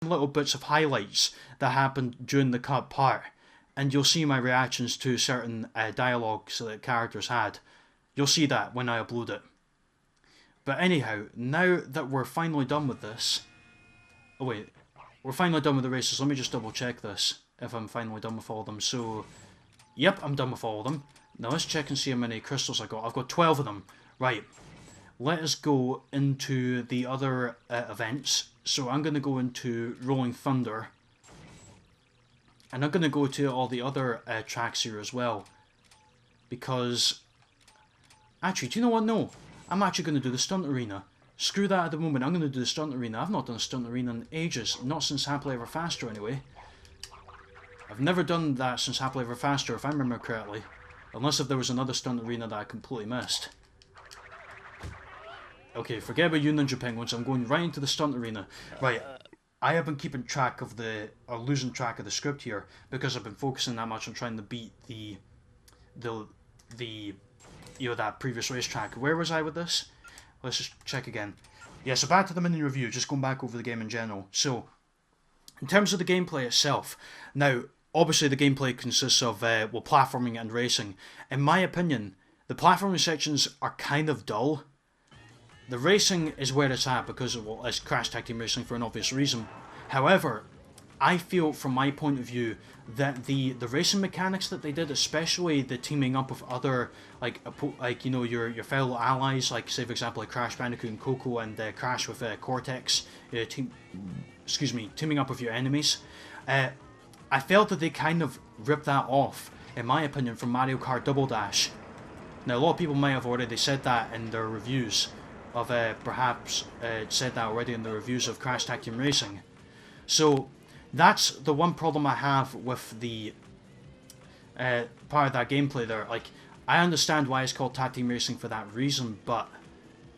little bits of highlights that happened during the cut part, and you'll see my reactions to certain dialogues that characters had. You'll see that when I upload it. But anyhow, now that we're finally done with this... Oh wait, we're finally done with the races. Let me just double check this, if I'm finally done with all of them. So, yep, I'm done with all of them. Now let's check and see how many crystals I got. I've got 12 of them. Right, let us go into the other events. So I'm going to go into Rolling Thunder. And I'm going to go to all the other tracks here as well. Because... Actually, do you know what? No. I'm actually going to do the Stunt Arena. Screw that at the moment. I'm going to do the Stunt Arena. I've not done a Stunt Arena in ages. Not since Happily Ever Faster, anyway. I've never done that since Happily Ever Faster, if I remember correctly. Unless if there was another Stunt Arena that I completely missed. Okay, forget about you Ninja Penguins. I'm going right into the Stunt Arena. Right, I have been keeping track of or losing track of the script here, because I've been focusing that much on trying to beat the that previous racetrack. Where was I with this? Let's just check again. Yeah, so back to the mini review, just going back over the game in general. So, in terms of the gameplay itself, now, obviously the gameplay consists of, platforming and racing. In my opinion, the platforming sections are kind of dull. The racing is where it's at because, well, it's Crash Tag Team Racing for an obvious reason. However, I feel, from my point of view, that the racing mechanics that they did, especially the teaming up with other, your fellow allies, like, say, for example, like Crash Bandicoot and Coco and Crash with Cortex, teaming up with your enemies, I felt that they kind of ripped that off, in my opinion, from Mario Kart Double Dash. Now, a lot of people might have already said that in their reviews of, said that already in the reviews of Crash Tag Team Racing. So, that's the one problem I have with the part of that gameplay there. Like, I understand why it's called Tag Team Racing for that reason, but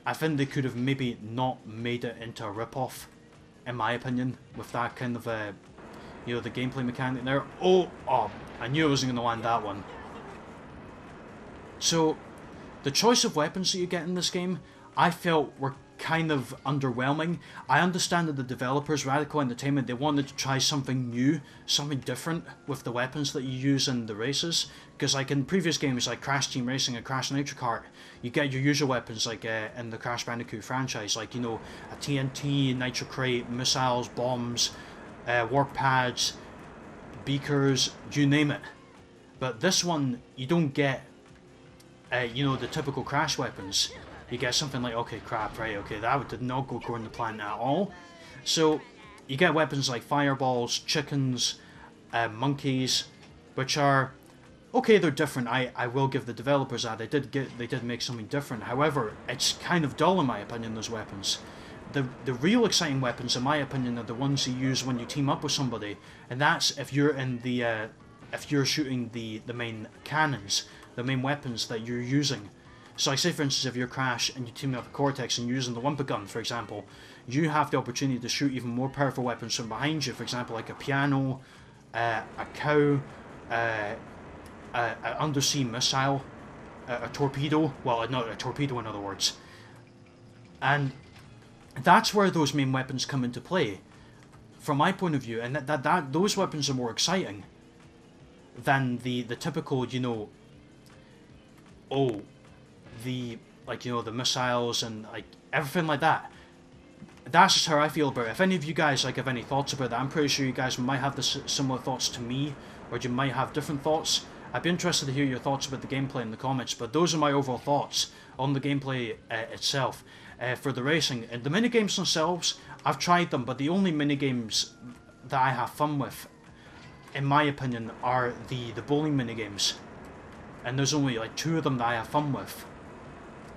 I think they could have maybe not made it into a rip-off, in my opinion, with that kind of, the gameplay mechanic there. Oh, I knew I wasn't going to land that one. So, the choice of weapons that you get in this game, I felt were kind of underwhelming. I understand that the developers, Radical Entertainment, they wanted to try something new, something different with the weapons that you use in the races. Because like in previous games like Crash Team Racing and Crash Nitro Kart, you get your usual weapons like in the Crash Bandicoot franchise, like, a TNT, Nitro Crate, missiles, bombs, warp pads, beakers, you name it. But this one, you don't get, the typical Crash weapons. You get something like, okay, crap, right, okay, that did not go according to plan at all. So, you get weapons like fireballs, chickens, monkeys, which are, okay, they're different. I will give the developers that. They did make something different. However, it's kind of dull in my opinion, those weapons. The real exciting weapons, in my opinion, are the ones you use when you team up with somebody. And that's if you're in the, if you're shooting the main cannons, the main weapons that you're using. So like say for instance if you're Crash and you team up with Cortex and you're using the Wumpa Gun for example, you have the opportunity to shoot even more powerful weapons from behind you, for example like a piano, a cow, an undersea missile, a torpedo, well not a torpedo in other words. And that's where those main weapons come into play, from my point of view, and those weapons are more exciting than the typical, the missiles and like everything like that. That's just how I feel about it. If any of you guys have any thoughts about that, I'm pretty sure you guys might have similar thoughts to me, or you might have different thoughts. I'd be interested to hear your thoughts about the gameplay in the comments, but those are my overall thoughts on the gameplay itself for the racing. And the minigames themselves, I've tried them, but the only minigames that I have fun with, in my opinion, are the bowling minigames. And there's only like 2 of them that I have fun with.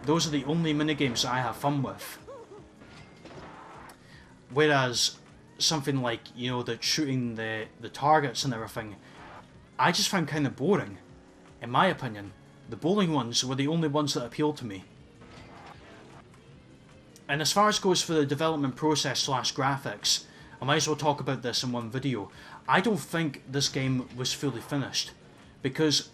Those are the only minigames that I have fun with. Whereas something like, the shooting the targets and everything, I just found kind of boring. In my opinion, the bowling ones were the only ones that appealed to me. And as far as goes for the development process / graphics, I might as well talk about this in one video. I don't think this game was fully finished, because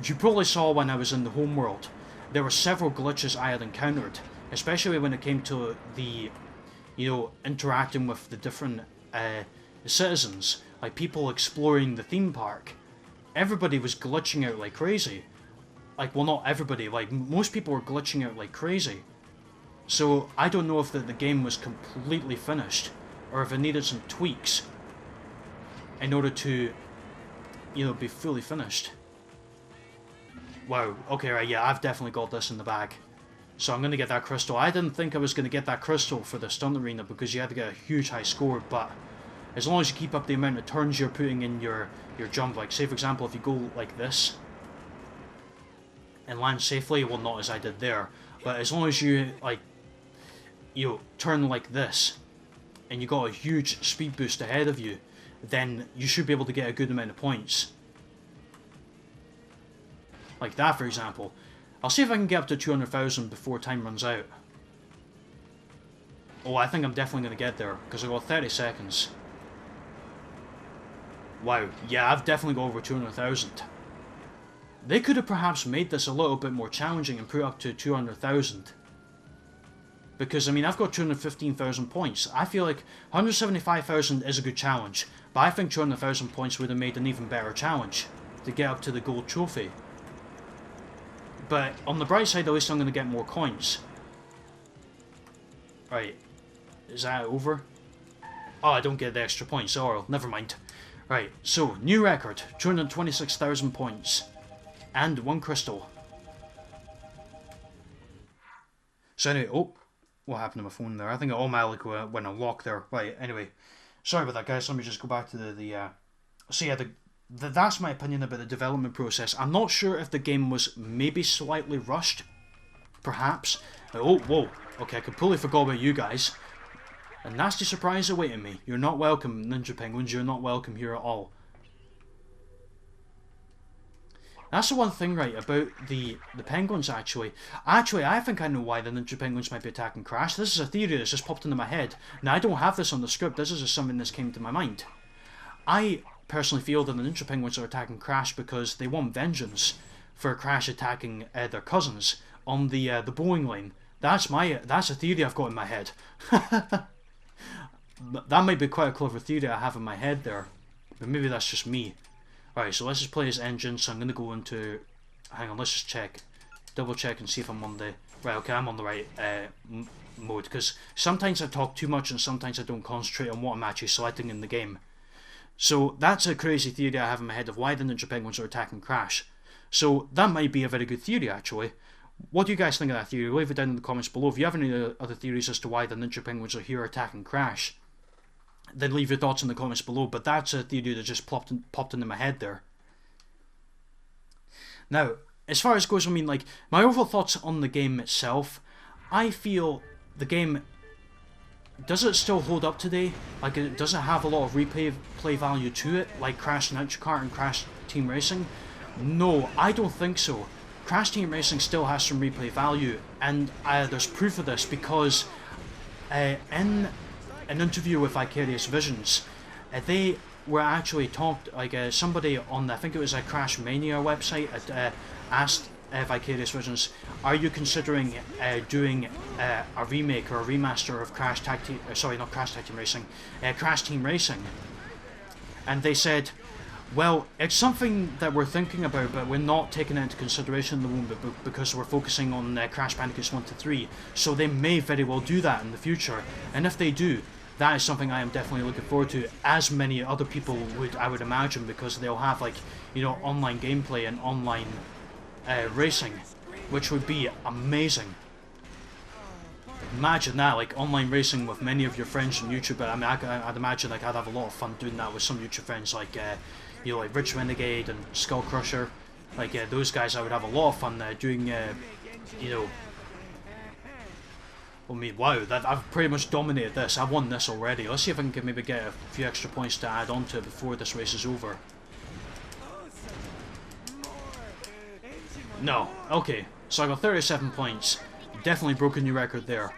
you probably saw when I was in the home world, there were several glitches I had encountered, especially when it came to the, interacting with the different citizens, like people exploring the theme park, everybody was glitching out like crazy. Like, well, not everybody, like most people were glitching out like crazy. So I don't know if the game was completely finished, or if it needed some tweaks in order to, you know, be fully finished. Wow, okay, right, yeah, I've definitely got this in the bag. So I'm going to get that crystal. I didn't think I was going to get that crystal for the stunt arena because you had to get a huge high score, but as long as you keep up the amount of turns you're putting in your jump, like say for example if you go like this and land safely, well not as I did there, but as long as you like, you know, turn like this and you got a huge speed boost ahead of you, then you should be able to get a good amount of points. Like that for example. I'll see if I can get up to 200,000 before time runs out. Oh, I think I'm definitely going to get there, because I've got 30 seconds. Wow, yeah, I've definitely got over 200,000. They could have perhaps made this a little bit more challenging and put up to 200,000. Because, I mean, I've got 215,000 points. I feel like 175,000 is a good challenge, but I think 200,000 points would have made an even better challenge to get up to the gold trophy. But on the bright side, at least I'm going to get more coins. Right, is that over? Oh, I don't get the extra points. Oh, never mind. Right, so, new record, 226,000 points. And 1 crystal. So anyway, oh, what happened to my phone there? I think it automatically went on lock there. Right, anyway, sorry about that guys, let me just go back to so yeah, that's my opinion about the development process. I'm not sure if the game was maybe slightly rushed, perhaps. Oh, whoa, okay, I completely forgot about you guys. A nasty surprise awaiting me. You're not welcome, Ninja Penguins, you're not welcome here at all. That's the one thing, right, about the penguins, actually. Actually, I think I know why the Ninja Penguins might be attacking Crash. This is a theory that's just popped into my head. Now, I don't have this on the script, this is just something that's came to my mind. I personally feel that the Ninja Penguins are attacking Crash because they want vengeance for Crash attacking their cousins on the bowling lane. That's a theory I've got in my head. That might be quite a clever theory I have in my head there, but maybe that's just me. Right, so let's just play as engine. So I'm going to go into, hang on, let's just check, double check and see if I'm on the right. Okay, I'm on the right mode, because sometimes I talk too much and sometimes I don't concentrate on what I'm actually selecting in the game. So that's a crazy theory I have in my head of why the Ninja Penguins are attacking Crash. So that might be a very good theory, actually. What do you guys think of that theory? Leave it down in the comments below. If you have any other theories as to why the Ninja Penguins are here attacking Crash, then leave your thoughts in the comments below. But that's a theory that just popped into my head there. Now, as far as it goes, I mean, like, my overall thoughts on the game itself, I feel the game, does it still hold up today? Like, does it have a lot of replay value to it, like Crash Nitro Kart and Crash Team Racing? No, I don't think so. Crash Team Racing still has some replay value, and there's proof of this because in an interview with Vicarious Visions, they were actually talked, like somebody on, I think it was a Crash Mania website, asked Vicarious Visions, are you considering doing a remake or a remaster of Crash Team Racing, Crash Team Racing? And they said, well, it's something that we're thinking about, but we're not taking it into consideration at the moment because we're focusing on Crash Bandicoots 1 to 3. So they may very well do that in the future, and if they do, that is something I am definitely looking forward to, as many other people would, I would imagine, because they'll have, like, you know, online gameplay and online racing, which would be amazing. Imagine that, like, online racing with many of your friends on YouTube. I mean, I'd imagine, like, I'd have a lot of fun doing that with some YouTube friends, like, you know, like Rich Renegade and Skull Crusher. Like, those guys, I would have a lot of fun doing, you know. I mean, wow, I've pretty much dominated this. I've won this already. Let's see if I can maybe get a few extra points to add on to it before this race is over. No. Okay. So I got 37 points. Definitely broke a new record there.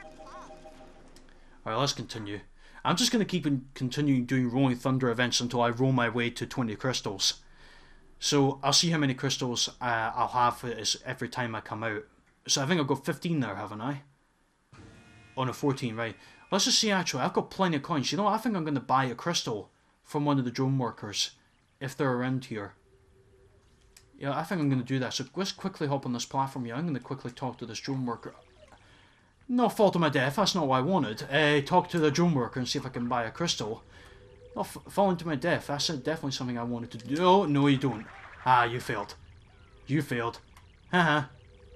Alright, let's continue. I'm just going to keep continuing doing Rolling Thunder events until I roll my way to 20 crystals. So I'll see how many crystals I'll have every time I come out. So I think I've got 15 now, haven't I? Oh no, 14, right. Let's just see, actually, I've got plenty of coins. You know what, I think I'm going to buy a crystal from one of the drone workers, if they're around here. Yeah, I think I'm going to do that. So let's quickly hop on this platform here. I'm going to quickly talk to this drone worker. No fault of my death, that's not what I wanted. Talk to the drone worker and see if I can buy a crystal. Not falling to my death, that's definitely something I wanted to do. Oh, no you don't. Ah, you failed. You failed. Haha.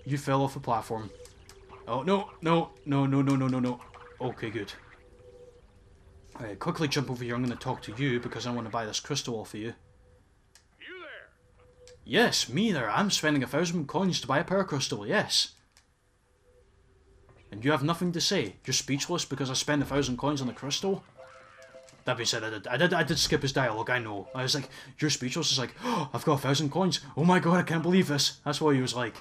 You fell off the platform. Oh, no, no, no, no, no, no, no, no. Okay, good. Alright, quickly jump over here. I'm going to talk to you because I want to buy this crystal off of you. You there? Yes, me there. I'm spending 1,000 coins to buy a power crystal, yes. And you have nothing to say. You're speechless because I spent 1,000 coins on the crystal? That being said, I did skip his dialogue, I know. I was like, you're speechless? It's like, oh, I've got 1,000 coins. Oh my god, I can't believe this. That's what he was like.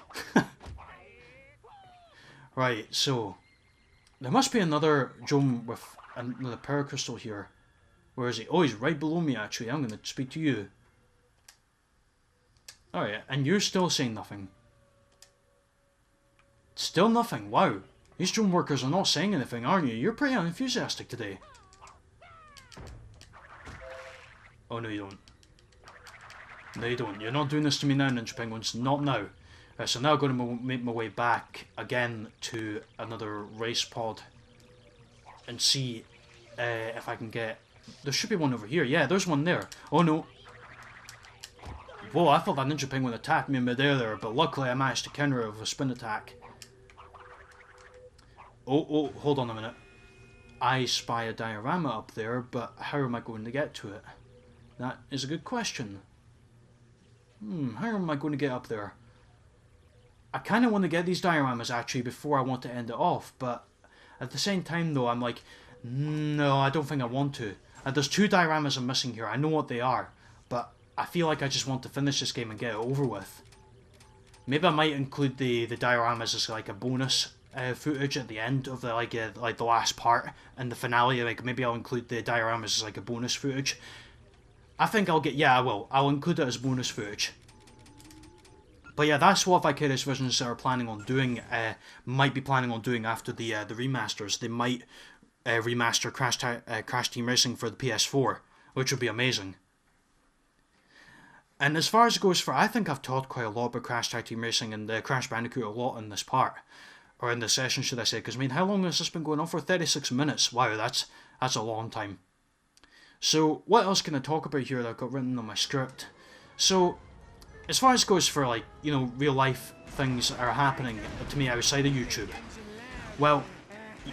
Right, so there must be another drone with another power crystal here. Where is he? Oh, he's right below me, actually. I'm going to speak to you. Alright, and you're still saying nothing. Still nothing? Wow. These drone workers are not saying anything, aren't you? You're pretty unenthusiastic today. Oh, no you don't. No you don't. You're not doing this to me now, Ninja Penguins. Not now. So now I'm going to make my way back again to another race pod. And see if I can get... There should be one over here. Yeah, there's one there. Oh no. Whoa, I thought that Ninja Penguin attacked me in midair there, but luckily I managed to counter it with a spin attack. Oh, hold on a minute. I spy a diorama up there, but how am I going to get to it? That is a good question. How am I going to get up there? I kind of want to get these dioramas actually before I want to end it off, but at the same time though, I'm like, no, I don't think I want to. There's 2 dioramas I'm missing here, I know what they are, but I feel like I just want to finish this game and get it over with. Maybe I might include the dioramas as like a bonus footage at the end of the like the last part and the finale. Like maybe I'll include the dioramas as like a bonus footage. I think I'll get, yeah I will. I'll include it as bonus footage. But yeah, that's what Vicarious Visions are planning on doing, might be planning on doing after the remasters. They might remaster Crash Team Racing for the PS4, which would be amazing. And as far as it goes for, I think I've talked quite a lot about Crash Team Racing and Crash Bandicoot a lot in this part. Or in this session, should I say, because I mean, how long has this been going on for? 36 minutes. Wow, that's a long time. So, what else can I talk about here that I've got written on my script? So, as far as it goes for, like, you know, real life things that are happening to me outside of YouTube, well,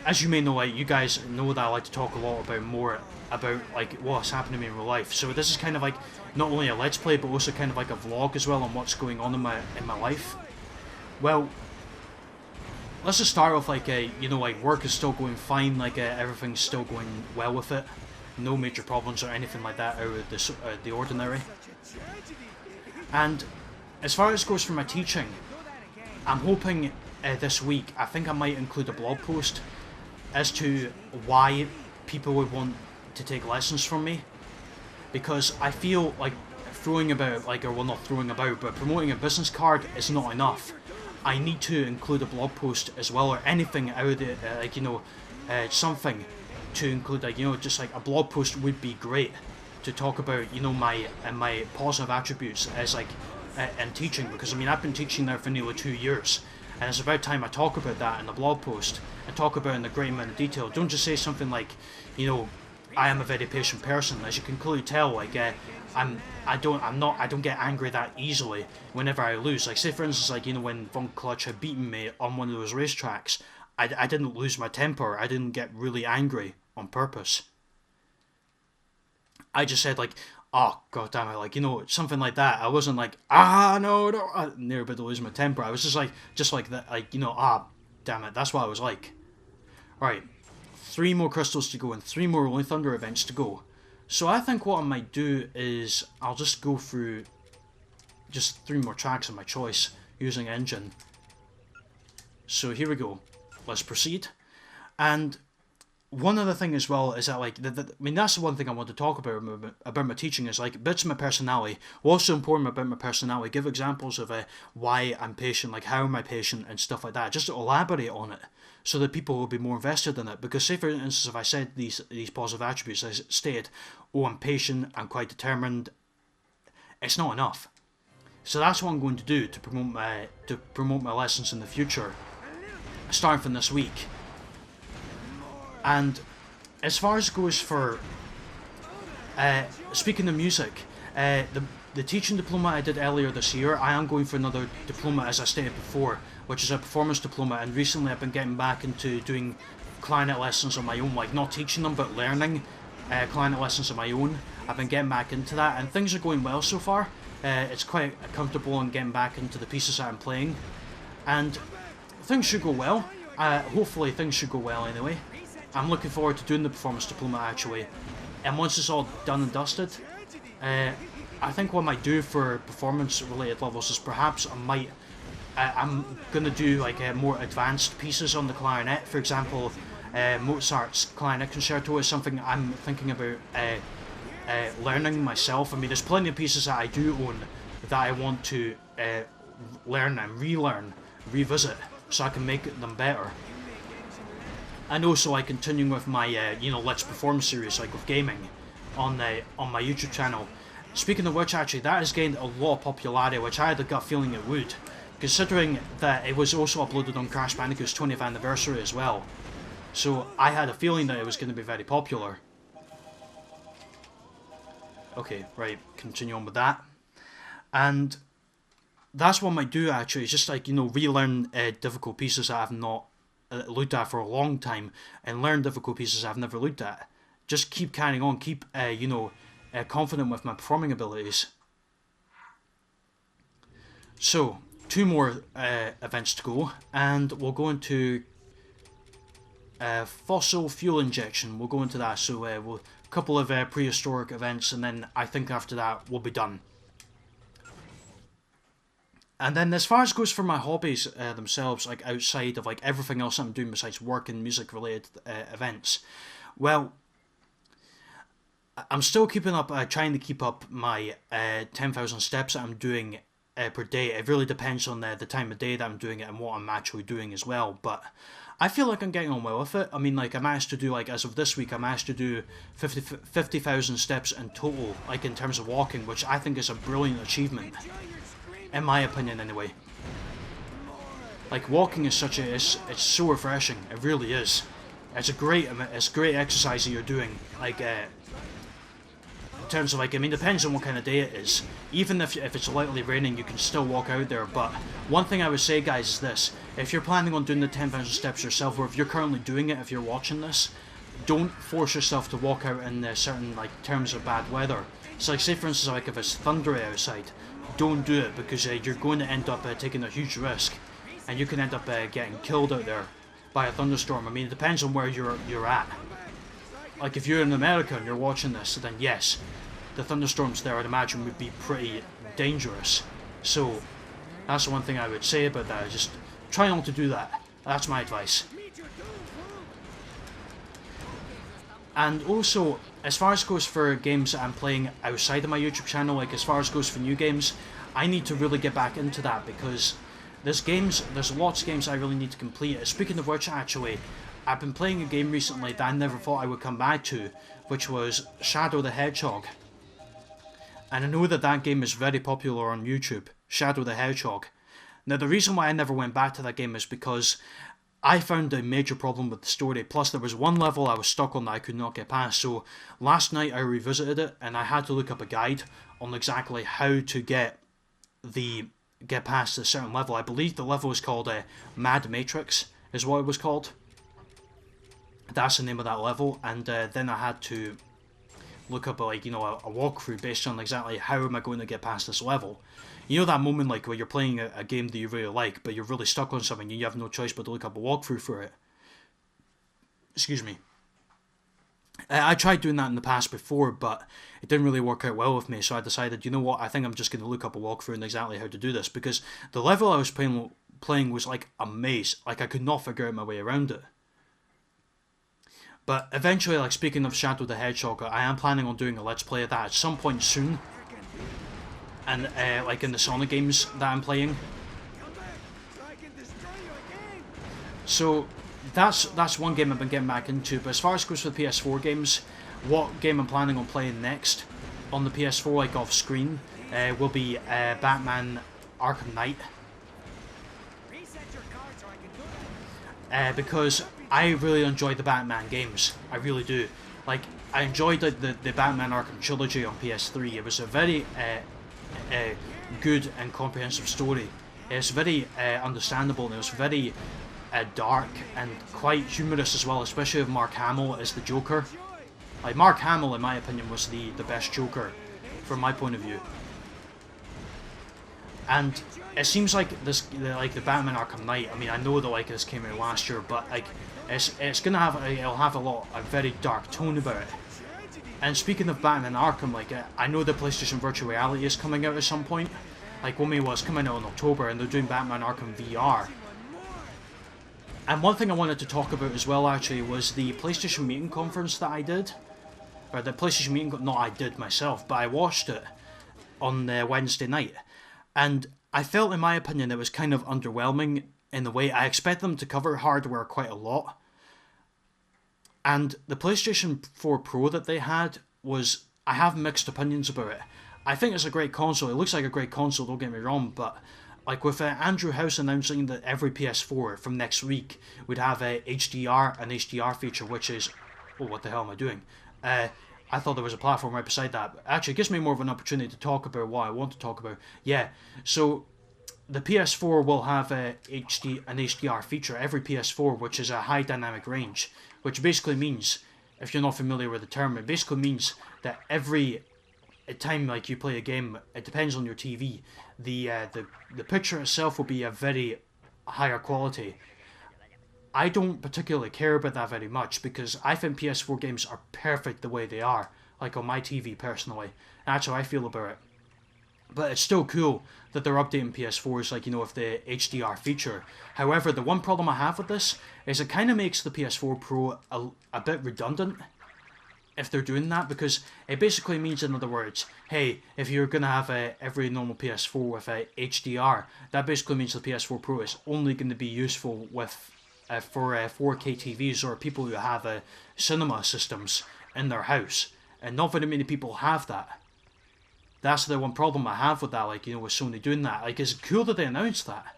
as you may know, like, you guys know that I like to talk a lot about like what's happening to me in real life. So this is kind of like not only a let's play, but also kind of like a vlog as well on what's going on in my life. Well, let's just start off like you know, like work is still going fine, like everything's still going well with it, no major problems or anything like that out of the ordinary. And as far as goes for my teaching, I'm hoping this week, I think I might include a blog post as to why people would want to take lessons from me. Because I feel like throwing about, like, or well not throwing about, but promoting a business card is not enough. I need to include a blog post as well, or anything out of it, like, you know, something to include, like, you know, just like a blog post would be great to talk about, you know, my positive attributes as like in teaching, because I mean I've been teaching now for nearly 2 years, and it's about time I talk about that in the blog post and talk about it in a great amount of detail. Don't just say something like, you know, I am a very patient person. As you can clearly tell, like I don't get angry that easily whenever I lose. Like say for instance, like, you know, when Von Clutch had beaten me on one of those racetracks, I didn't lose my temper. I didn't get really angry on purpose. I just said like, oh god damn it, like, you know, something like that. I wasn't like, no, near about to lose my temper. I was just like that, like, you know, damn it, that's what I was like. Right, 3 more crystals to go and 3 more Rolling Thunder events to go. So I think what I might do is I'll just go through just 3 more tracks of my choice using engine. So here we go. Let's proceed. And one other thing as well is that, like, I mean, that's the one thing I want to talk about my teaching is, like, bits of my personality. What's so important about my personality? Give examples of why I'm patient, like, how am I patient and stuff like that. Just to elaborate on it so that people will be more invested in it. Because, say, for instance, if I said these positive attributes, I stated, oh, I'm patient, I'm quite determined, it's not enough. So that's what I'm going to do to promote my lessons in the future, starting from this week. And as far as it goes for speaking of music, the teaching diploma I did earlier this year, I am going for another diploma, as I stated before, which is a performance diploma. And recently I've been getting back into doing clarinet lessons on my own, like not teaching them but learning clarinet lessons on my own. I've been getting back into that, and things are going well so far. It's quite comfortable in getting back into the pieces that I'm playing, and things should go well. Hopefully things should go well anyway. I'm looking forward to doing the performance diploma actually, and once it's all done and dusted, I think what I might do for performance related levels is perhaps I'm gonna do like more advanced pieces on the clarinet. For example, Mozart's Clarinet Concerto is something I'm thinking about learning myself. I mean, there's plenty of pieces that I do own that I want to learn and relearn, revisit, so I can make them better. And also, like, continuing with my Let's Perform series, like with gaming, on my YouTube channel. Speaking of which, actually, that has gained a lot of popularity, which I had a gut feeling it would, considering that it was also uploaded on Crash Bandicoot's 20th anniversary as well. So I had a feeling that it was going to be very popular. Okay, right, continue on with that. And that's what I might do actually, is just like, relearn difficult pieces that I've not looked at for a long time, and learn difficult pieces I've never looked at. Just keep carrying on, keep, confident with my performing abilities. So, 2 more events to go, and we'll go into fossil fuel injection. We'll go into that, so we'll couple of prehistoric events, and then I think after that we'll be done. And then as far as goes for my hobbies themselves, like outside of like everything else I'm doing besides work and music related events, well, I'm still keeping up, trying to keep up my 10,000 steps that I'm doing per day. It really depends on the time of day that I'm doing it and what I'm actually doing as well, but I feel like I'm getting on well with it. I mean, like, I managed to do, like, as of this week, I managed to do 50,000 steps in total, like, in terms of walking, which I think is a brilliant achievement. In my opinion, anyway. Like, walking is it's so refreshing. It really is. It's great exercise that you're doing. Like, in terms of, like, I mean, depends on what kind of day it is. Even if it's lightly raining, you can still walk out there. But one thing I would say, guys, is this: if you're planning on doing the 10,000 steps yourself, or if you're currently doing it, if you're watching this, don't force yourself to walk out in certain, like, terms of bad weather. So, like, say for instance, like, if it's thundery outside, don't do it, because you're going to end up taking a huge risk, and you can end up getting killed out there by a thunderstorm. I mean, it depends on where you're at. Like, if you're in America and you're watching this, then yes, the thunderstorms there, I'd imagine, would be pretty dangerous. So that's the one thing I would say about that. Just try not to do that. That's my advice. And also, as far as goes for games that I'm playing outside of my YouTube channel, like as far as goes for new games, I need to really get back into that, because there's lots of games I really need to complete. Speaking of which, actually, I've been playing a game recently that I never thought I would come back to, which was Shadow the Hedgehog. And I know that game is very popular on YouTube, Shadow the Hedgehog. Now, the reason why I never went back to that game is because I found a major problem with the story, plus there was one level I was stuck on that I could not get past. So last night I revisited it, and I had to look up a guide on exactly how to get past a certain level. I believe the level is called Mad Matrix, is what it was called. That's the name of that level, and then I had to look up a walkthrough based on exactly how am I going to get past this level. You know that moment, like, where you're playing a game that you really like, but you're really stuck on something and you have no choice but to look up a walkthrough for it. Excuse me. I tried doing that in the past before, but it didn't really work out well with me, so I decided, you know what, I think I'm just going to look up a walkthrough and exactly how to do this, because the level I was playing was like a maze. Like, I could not figure out my way around it. But eventually, like speaking of Shadow the Hedgehog, I am planning on doing a Let's Play of that at some point soon. And like in the Sonic games that I'm playing. So that's one game I've been getting back into. But as far as goes for the PS4 games, what game I'm planning on playing next on the PS4, like off screen, will be Batman Arkham Knight. Because I really enjoy the Batman games. I really do. Like, I enjoyed the Batman Arkham trilogy on PS3. It was a very good and comprehensive story. It's very understandable, and it was very dark and quite humorous as well, especially with Mark Hamill as the Joker. Like, Mark Hamill, in my opinion, was the best Joker, from my point of view. And it seems like the Batman Arkham Knight. I mean, I know that like this came out last year, but like it's gonna have it'll have a very dark tone about it. And speaking of Batman Arkham, like I know the PlayStation Virtual Reality is coming out at some point. Like one was coming out in October, and they're doing Batman Arkham VR. And one thing I wanted to talk about as well, actually, was the PlayStation meeting conference that I did, or the PlayStation meeting. Not I did myself, but I watched it on Wednesday night. And I felt, in my opinion, it was kind of underwhelming in the way I expect them to cover hardware quite a lot. And the PlayStation 4 Pro that they had was, I have mixed opinions about it. I think it's a great console. It looks like a great console, don't get me wrong, but like with Andrew House announcing that every PS4 from next week would have an HDR feature, which is, oh, what the hell am I doing? I thought there was a platform right beside that. Actually, it gives me more of an opportunity to talk about what I want to talk about. Yeah, so the PS4 will have an HDR feature, every PS4, which is a high dynamic range, which basically means, if you're not familiar with the term, it basically means that every time like you play a game, it depends on your TV, the picture itself will be a very higher quality. I don't particularly care about that very much, because I think PS4 games are perfect the way they are, like on my TV personally. That's how I feel about it. But it's still cool that they're updating PS4s, like, you know, with the HDR feature. However, the one problem I have with this is it kind of makes the PS4 Pro a bit redundant if they're doing that, because it basically means, in other words, hey, if you're going to have every normal PS4 with a HDR, that basically means the PS4 Pro is only going to be useful with for 4K TVs or people who have cinema systems in their house, and not very many people have that. That's the one problem I have with that, like, you know, with Sony doing that. Like, it's cool that they announced that,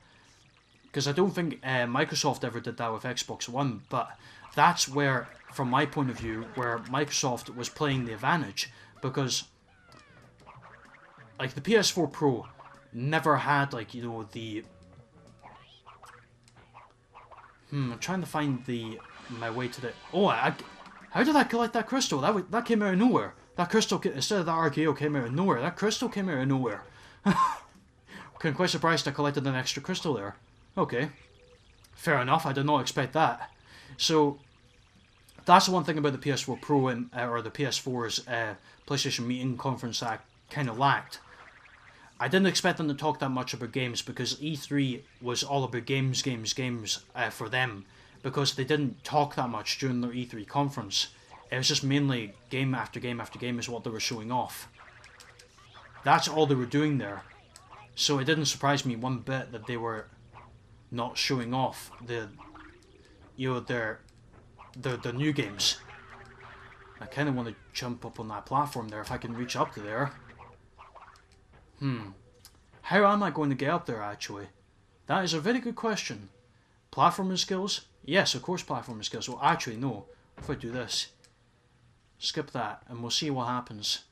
because I don't think Microsoft ever did that with Xbox One, but that's where, from my point of view, where Microsoft was playing the advantage, because like the PS4 Pro never had, like, you know, the I'm trying to find my way to the... Oh, how did I collect that crystal? That came out of nowhere. That crystal, instead of that RKO, came out of nowhere. That crystal came out of nowhere. I'm quite surprised I collected an extra crystal there. Okay. Fair enough, I did not expect that. So, that's the one thing about the PS4 Pro, or the PS4's PlayStation meeting conference that I kind of lacked. I didn't expect them to talk that much about games, because E3 was all about games for them, because they didn't talk that much during their E3 conference. It was just mainly game after game after game is what they were showing off. That's all they were doing there. So it didn't surprise me one bit that they were not showing off their new games. I kind of want to jump up on that platform there if I can reach up to there. How am I going to get up there, actually? That is a very good question. Platforming skills? Yes, of course platforming skills. Well, actually, no. If I do this, skip that, and we'll see what happens.